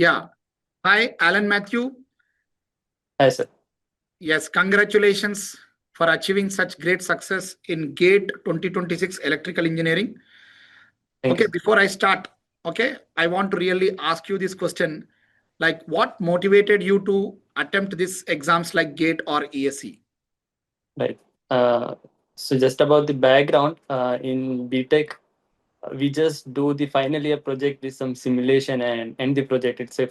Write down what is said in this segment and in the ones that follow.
Yeah. Hi, Alan Matthew. Hi, sir. Yes, congratulations for achieving such great success in GATE 2026 Electrical Engineering. Thank Okay, you. before I start, okay, I want to really ask you this question. Like, what motivated you to attempt these exams like GATE or ESE? Right. Uh, so just about the background, in BTech, we just do the final year project with some simulation and end the project. It's a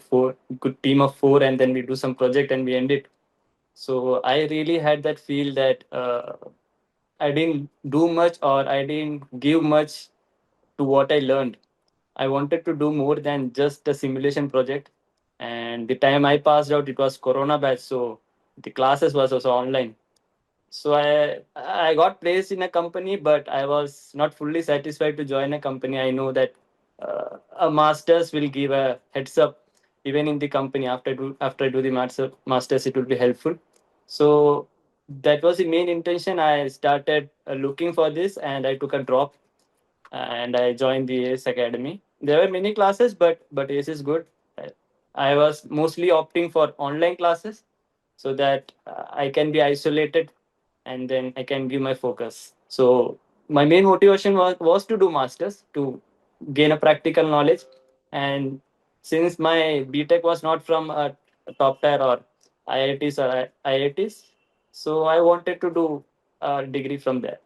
good team of four, and then we do some project and we end it. So I really had that feel that I didn't do much or I didn't give much to what I learned. I wanted to do more than just a simulation project. And the time I passed out, it was Corona batch, so the classes was also online. So I got placed in a company, but I was not fully satisfied to join a company. I know that a masters will give a heads up even in the company after I do the masters, it will be helpful. So that was the main intention. I started looking for this, and I took a drop and I joined the ACE Academy. There were many classes, but ACE is good. I was mostly opting for online classes so that I can be isolated and then I can give my focus. So my main motivation was to do masters to gain a practical knowledge. And since my BTech was not from a top tier or IITs or IITs, so I wanted to do a degree from there.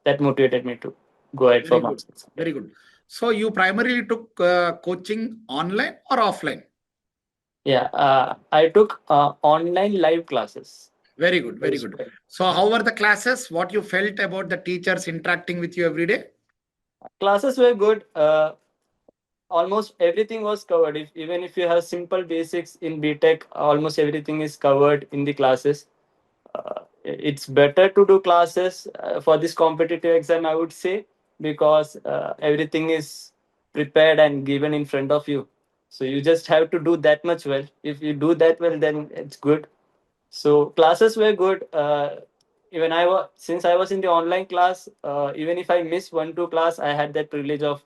That motivated me to go ahead for Very good. masters. Yeah. Very good. So you primarily took coaching online or offline? Yeah, I took online live classes. Very good. Very good. So how were the classes? What you felt about the teachers interacting with you every day? Classes were good. Almost everything was covered. Even if you have simple basics in BTech, almost everything is covered in the classes. It's better to do classes for this competitive exam, I would say, because everything is prepared and given in front of you. So you just have to do that much well. If you do that well, then it's good. So classes were good. Even since I was in the online class, even if I miss one two class, I had that privilege of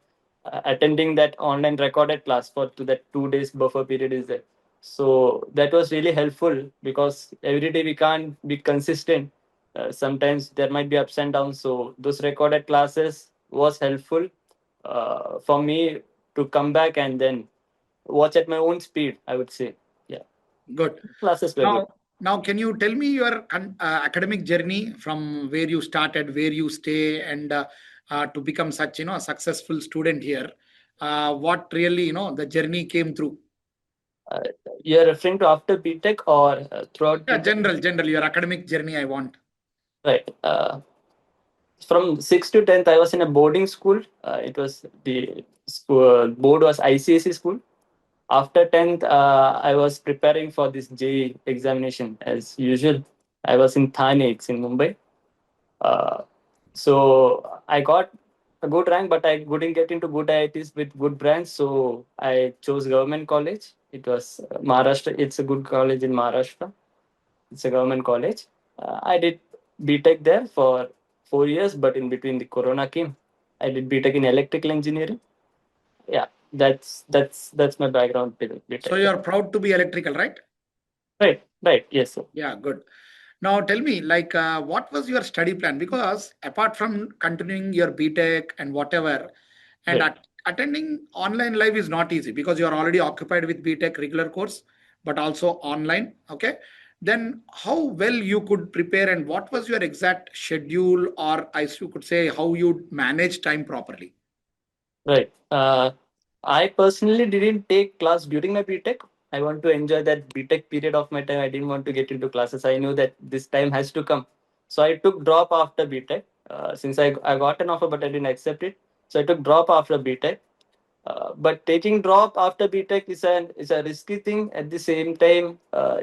attending that online recorded class for to that 2 days buffer period is there. So that was really helpful because every day we can't be consistent. Sometimes there might be ups and downs. So those recorded classes was helpful for me to come back and then watch at my own speed, I would say. Yeah, Good. classes were good. Now, can you tell me your academic journey from where you started, where you stay, and to become such a successful student here? What really the journey came through? Uh, you're referring to after BTech or throughout Yeah, the general your academic journey. I want. right? From 6th to 10th, I was in a boarding school. It was the school board was ICSE school. After 10th, I was preparing for this JEE examination as usual. I was in Thane, it's in Mumbai. Uh, so I got a good rank, but I couldn't get into good IITs with good brands. So I chose government college. It was Maharashtra. It's a good college in Maharashtra. It's a government college. I did BTech there for 4 years, but in between the Corona came. I did BTech in electrical engineering. Yeah, that's my background with So BTech. you Yeah. are proud to be electrical, right? Right, right, yes, sir. Yeah, good. Now tell me, like, what was your study plan? Because apart from continuing your BTech and whatever, and Right. attending online live is not easy because you are already occupied with BTech regular course, but also online. Okay, then how well you could prepare and what was your exact schedule, or as you could say, how you manage time properly? Right. I personally didn't take class during my BTech. I want to enjoy that BTech period of my time. I didn't want to get into classes. I knew that this time has to come. So I took drop after BTech. Since I got an offer, but I didn't accept it. So I took drop after BTech. But taking drop after BTech is a risky thing. At the same time,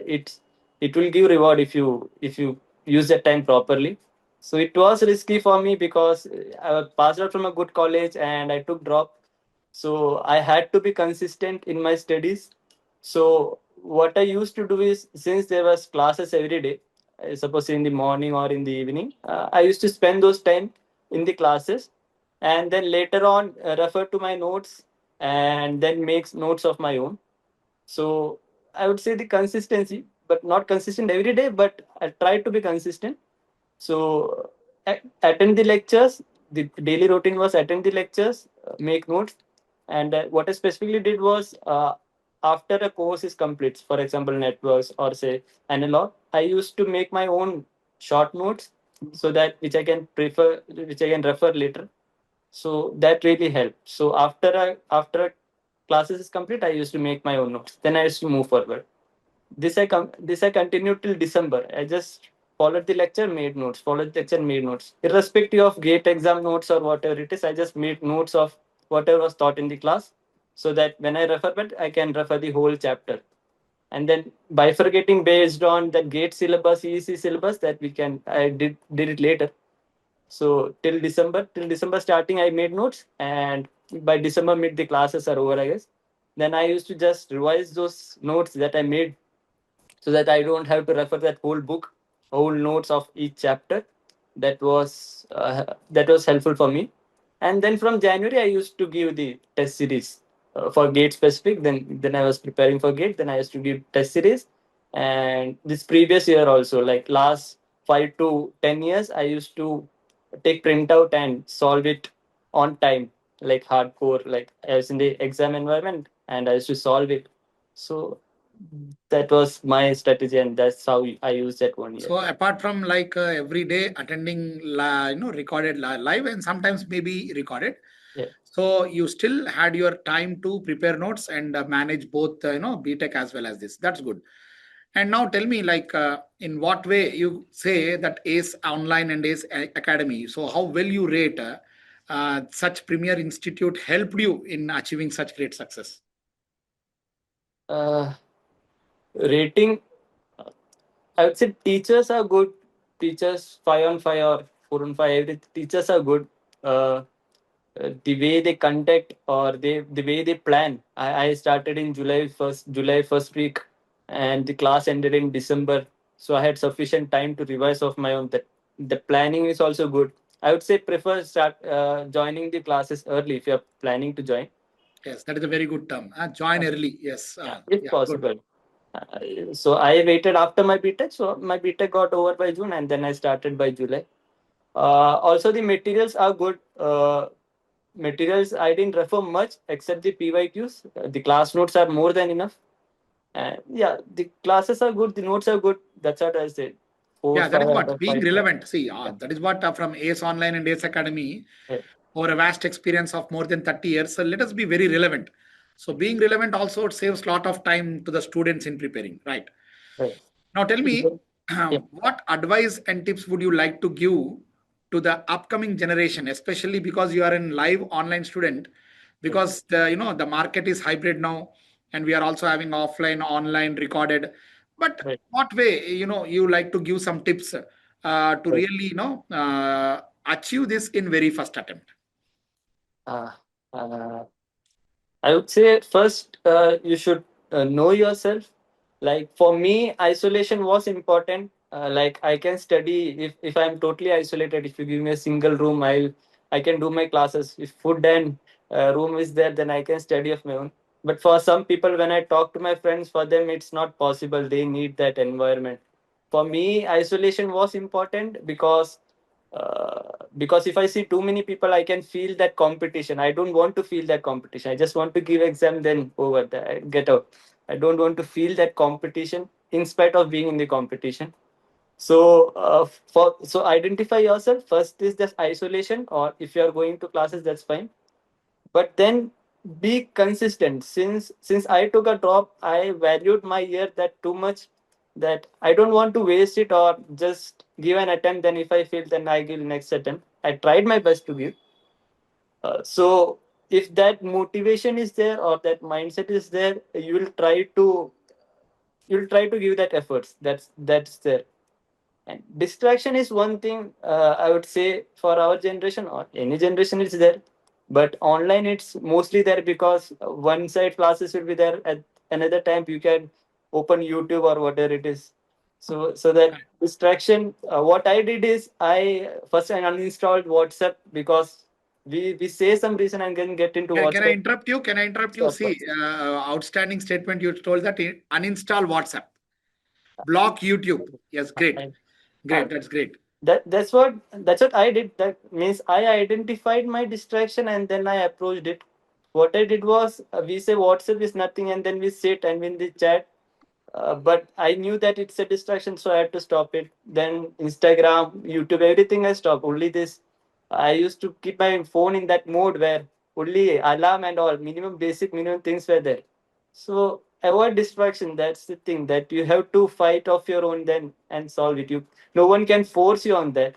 it will give reward if you use that time properly. So it was risky for me because I passed out from a good college and I took drop. So I had to be consistent in my studies. So what I used to do is since there was classes every day, suppose in the morning or in the evening, I used to spend those time in the classes and then later on refer to my notes and then make notes of my own. So I would say the consistency, but not consistent every day, but I try to be consistent. So attend the lectures. The daily routine was attend the lectures, make notes, and what I specifically did was after a course is complete, for example, networks or say analog, I used to make my own short notes so that which I can refer later. So that really helped. So after a classes is complete, I used to make my own notes. Then I used to move forward. This I continued till December. I just followed the lecture, made notes, followed the lecture, made notes. Irrespective of gate exam notes or whatever it is, I just made notes of whatever was taught in the class so that when I refer back, I can refer the whole chapter. And then bifurcating based on the gate syllabus, EEC syllabus that we can I did it later. So till December starting, I made notes, and by December mid, the classes are over, I guess. Then I used to just revise those notes that I made so that I don't have to refer that whole book, whole notes of each chapter. That was helpful for me. And then from January, I used to give the test series for Gate specific. Then I was preparing for Gate. Then I used to give test series. And this previous year also, like last 5 to 10 years, I used to take printout and solve it on time, like hardcore. Like I was in the exam environment and I used to solve it. So that was my strategy, and that's how I used that 1 year. So apart from like every day attending, recorded live and sometimes maybe recorded, Yeah. so you still had your time to prepare notes and manage both, BTech as well as this. That's good. And now tell me, like, in what way you say that ACE Online and ACE Academy. So how will you rate such premier institute helped you in achieving such great success? Uh, Rating, I would say teachers are good. Teachers 5 on 5 or 4 on 5. Every teachers are good. Uh, the way they conduct or the way they plan. I started in July first week, and the class ended in December. So I had sufficient time to revise of my own. That the planning is also good. I would say prefer start joining the classes early if you're planning to join. Yes, that is a very good term. Join early. Yes. Yeah, if Yeah, good. possible. So I waited after my BTech. So my BTech got over by June, and then I started by July. Also, the materials are good. Materials I didn't refer much except the PYQs. The class notes are more than enough. And yeah, the classes are good. The notes are good. That's what I said. Four, Yeah, that five is out what of being five. relevant. See, Yeah, that is what from ACE Online and ACE Academy yeah, over a vast experience of more than 30 years. So let us be very relevant. So being relevant also it saves a lot of time to the students in preparing, right? right. Now tell me, Yeah, what advice and tips would you like to give to the upcoming generation, especially because you are in live online student, right, because the market is hybrid now, and we are also having offline, online, recorded. But right, what way you like to give some tips to right. really achieve this in very first attempt? Uh, uh, I would say first you should know yourself. Like for me, isolation was important. Like I can study if I'm totally isolated. If you give me a single room, I can do my classes. If food and room is there, then I can study of my own. But for some people, when I talk to my friends, for them it's not possible. They need that environment. For me, isolation was important because if I see too many people, I can feel that competition. I don't want to feel that competition. I just want to give exam, then over there, get out. I don't want to feel that competition in spite of being in the competition. So so identify yourself. First is just isolation, or if you are going to classes, that's fine, but then be consistent. Since I took a drop, I valued my year that too much that I don't want to waste it or just give an attempt. Then if I fail, then I give next attempt. I tried my best to give. So if that motivation is there or that mindset is there, you'll try to give that efforts. That's there. And distraction is one thing, I would say, for our generation or any generation is there. But online, it's mostly there because one side classes will be there. At another time, you can open YouTube or whatever it is. So that distraction, what I did is I first I uninstalled WhatsApp because we say some reason and then get into Can I WhatsApp. interrupt you? Can I interrupt you? Sure, sure. See, outstanding statement you told that uninstall WhatsApp, block YouTube. Yes, great, I, great. That's great. that's what I did. That means I identified my distraction and then I approached it. What I did was we say WhatsApp is nothing and then we sit and in the chat. But I knew that it's a distraction, so I had to stop it. Then Instagram, YouTube, everything I stopped. Only this, I used to keep my phone in that mode where only alarm and all minimum basic minimum things were there. So avoid distraction. That's the thing that you have to fight off your own then and solve it. No one can force you on that.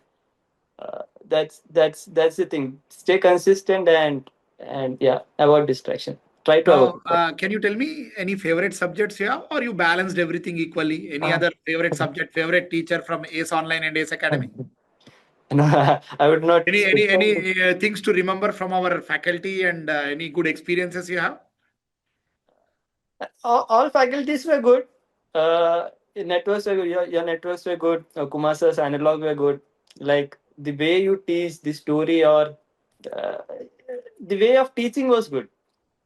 That's the thing. Stay consistent and yeah, avoid distraction. Try to avoid Now, distraction. can you tell me any favorite subjects you have, or you balanced everything equally? Any Uh, other favorite subject, favorite teacher from Ace Online and Ace Academy? no, I would not Any specify. things to remember from our faculty and any good experiences you have? All faculties were good. Networks were good. Your networks were good. Kumar sir's analog were good. Like the way you teach the story or uh, the way of teaching was good.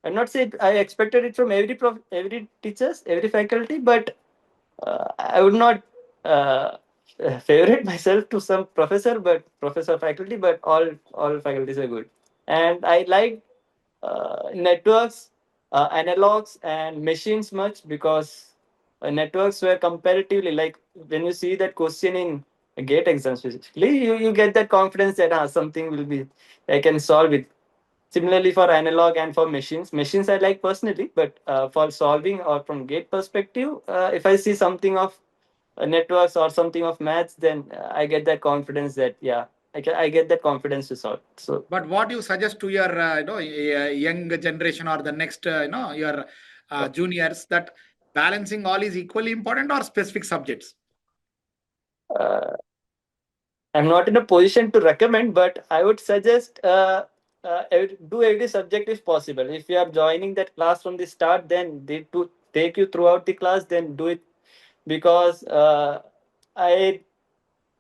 I'm not saying I expected it from every teachers, every faculty, but I would not uh, favorite myself to some professor, but professor faculty, but all faculties are good, and I like networks, analogs, and machines much because networks were comparatively like when you see that question in a gate exam specifically, you get that confidence that something will be I can solve it. Similarly for analog and for machines I like personally, but for solving or from gate perspective, if I see something of networks or something of maths, then I get that confidence that yeah, I get that confidence to solve. So But what you suggest to your young generation or the next your juniors that balancing all is equally important or specific subjects? uh, I'm not in a position to recommend, but I would suggest do every subject if possible. If you are joining that class from the start, then they to take you throughout the class, then do it because I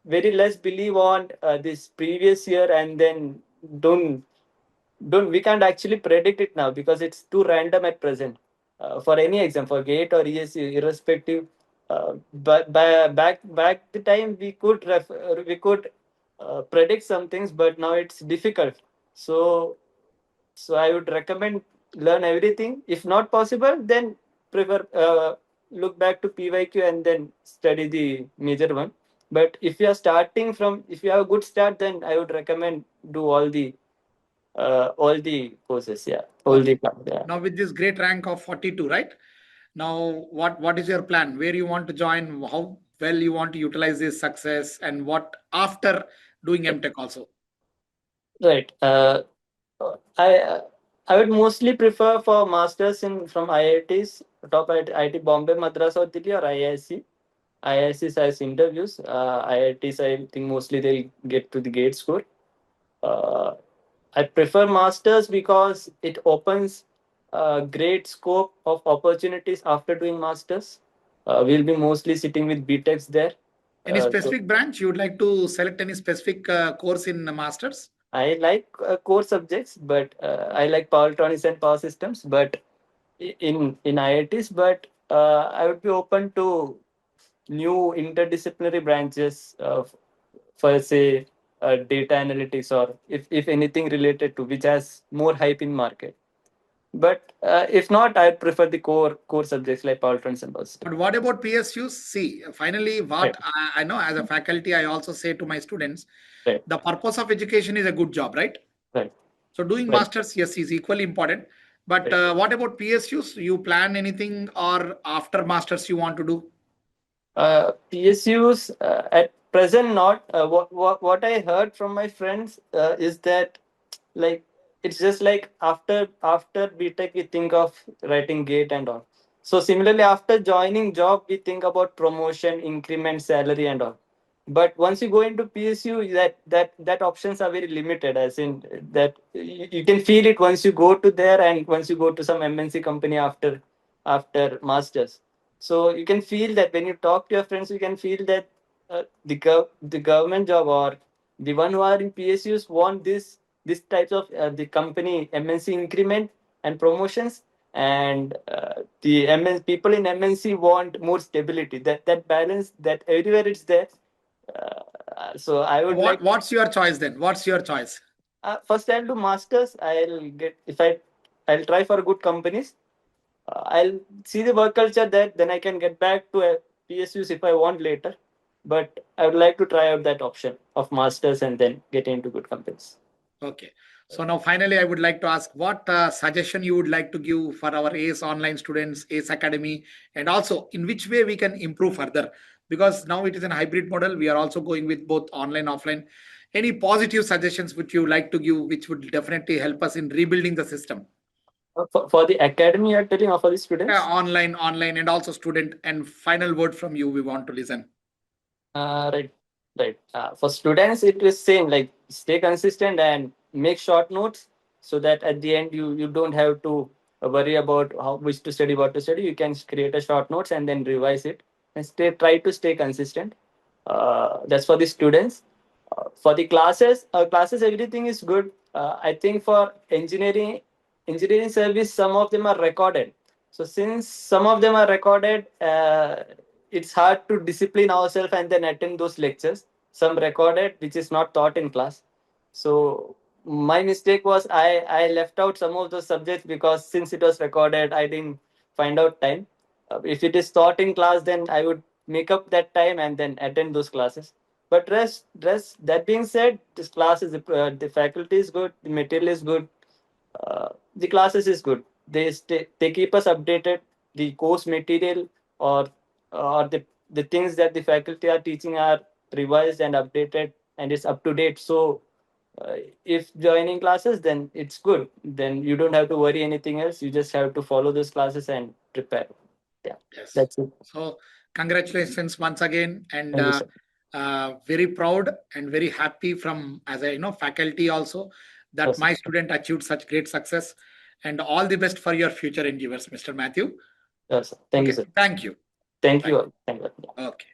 very less believe on this previous year and then don't don't we can't actually predict it now because it's too random at present for any exam for gate or ESU irrespective. But back the time we could predict some things, but now it's difficult. So so I would recommend learn everything. If not possible, then prefer look back to PYQ and then study the major one. But if you are starting from, if you have a good start, then I would recommend do all the courses. Yeah, all Okay. the yeah. Now with this great rank of 42, right? Now, what is your plan? Where you want to join? How well you want to utilize this success, and what after doing MTech also? Right. I uh, I would mostly prefer for masters in from IITs, top IIT Bombay, Madras, or Delhi, or IIC. IICs has interviews. IITs, I think mostly they'll get to the gate score. Uh, I prefer masters because it opens a great scope of opportunities after doing masters. We'll be mostly sitting with BTechs there. Any So specific branch you would like to select? Any specific course in masters? I like core subjects, but I like power electronics and power systems. But in IITs, but I would be open to new interdisciplinary branches for say data analytics or if anything related to which has more hype in market. But if not, I prefer the core subjects like power trends and power systems. But what about PSUs? See, finally, Right, what I know as a faculty, I also say to my students, right, the purpose of education is a good job, right? right, So doing right, masters, yes, is equally important. But right. what about PSUs? You plan anything or after masters you want to do? PSUs at present not. What I heard from my friends is that like it's just like after BTech we think of writing gate and all. So similarly after joining job we think about promotion, increment, salary and all. But once you go into PSU, that options are very limited. As in that you can feel it once you go to there and once you go to some MNC company after masters. So you can feel that when you talk to your friends, you can feel that the government job or the one who are in PSUs want this. this types of the company MNC increment and promotions, and the people in MNC want more stability. That balance, that everywhere it's there. So I would like. What's your choice then? What's your choice? First, I'll do masters. I'll get, if I'll try for good companies. I'll see the work culture there. Then I can get back to PSUs if I want later. But I would like to try out that option of masters and then get into good companies. Okay. So now finally, I would like to ask what suggestion you would like to give for our ACE online students, ACE Academy, and also in which way we can improve further. Because now it is a hybrid model. We are also going with both online, offline. Any positive suggestions which you like to give, which would definitely help us in rebuilding the system? For the academy, you're telling, or for the students? Online, and also student. And final word from you, we want to listen. Right, right. For students, it is same. Like, stay consistent and make short notes, so that at the end you don't have to worry about how which to study, what to study. You can create a short notes and then revise it, and try to stay consistent. That's for the students. For the classes, everything is good. I think for engineering service, some of them are recorded. So since some of them are recorded, it's hard to discipline ourselves and then attend those lectures. Some recorded, which is not taught in class. So my mistake was I left out some of those subjects, because since it was recorded, I didn't find out time. If it is taught in class, then I would make up that time and then attend those classes. But rest. That being said, this class is the faculty is good, the material is good, the classes is good. They keep us updated. The course material, or the things that the faculty are teaching are revised and updated, and it's up to date. So uh, if joining classes, then it's good. Then you don't have to worry anything else. You just have to follow those classes and prepare. Yeah, Yes. that's it. So congratulations once again, and Thank you, sir. very proud and very happy from as a faculty also that Yes, my student achieved such great success, and all the best for your future endeavors, Mr. Matthew. yes, sir. Thank you, Okay, sir. thank you. Thank Thank you all. Thank you. you. Okay.